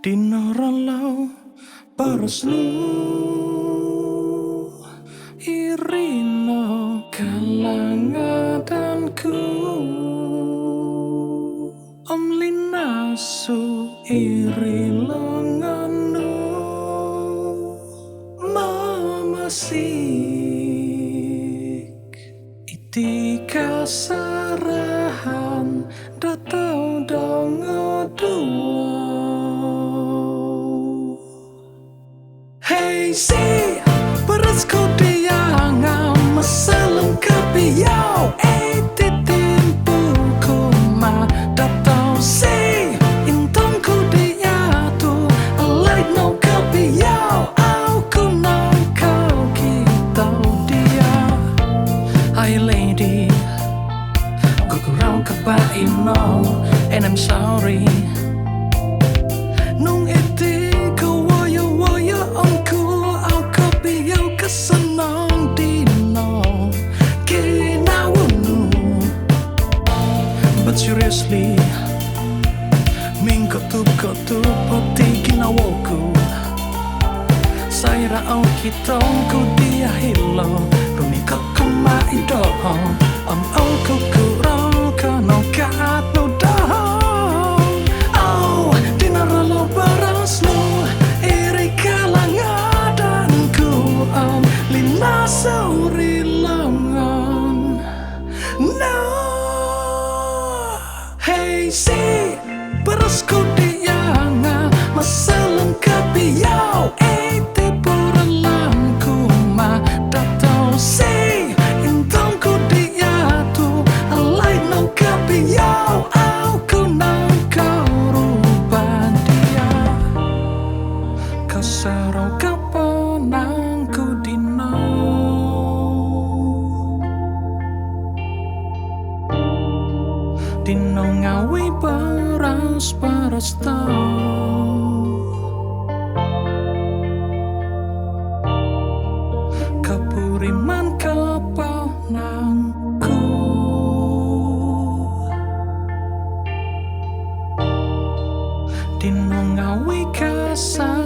Dino ralau paraslu irino kalangadanku Om linasu iri lenganmu Mamasik itika sarahan datang dongo dua Hey si beras kau diangan masalah kebiau titimpu kuma datang si intang ku diatu alai no kebiau aku nang kau kita dia Hi lady ku kurang kebaino and I'm sorry nung iti ku waya angku au kebiau kesenang dino kinawunu But seriously Ming kotup pati kinawoku Saya rao kitong ku dia hilo Rumi kok kumai dohong Om au ku kurang kano kat no dohong Oh, dinaralo barasmu Iri kalangadanku Om linasuri langan No Hey si beras ku dianga masalah kebiau puralanku ma datang si intang ku diatu alai no kebiau aku nang kau rubah dia kasarau kapanang ku dino Dino ngawi paras tau Kapuriman kapanangku Dino ngawi kasar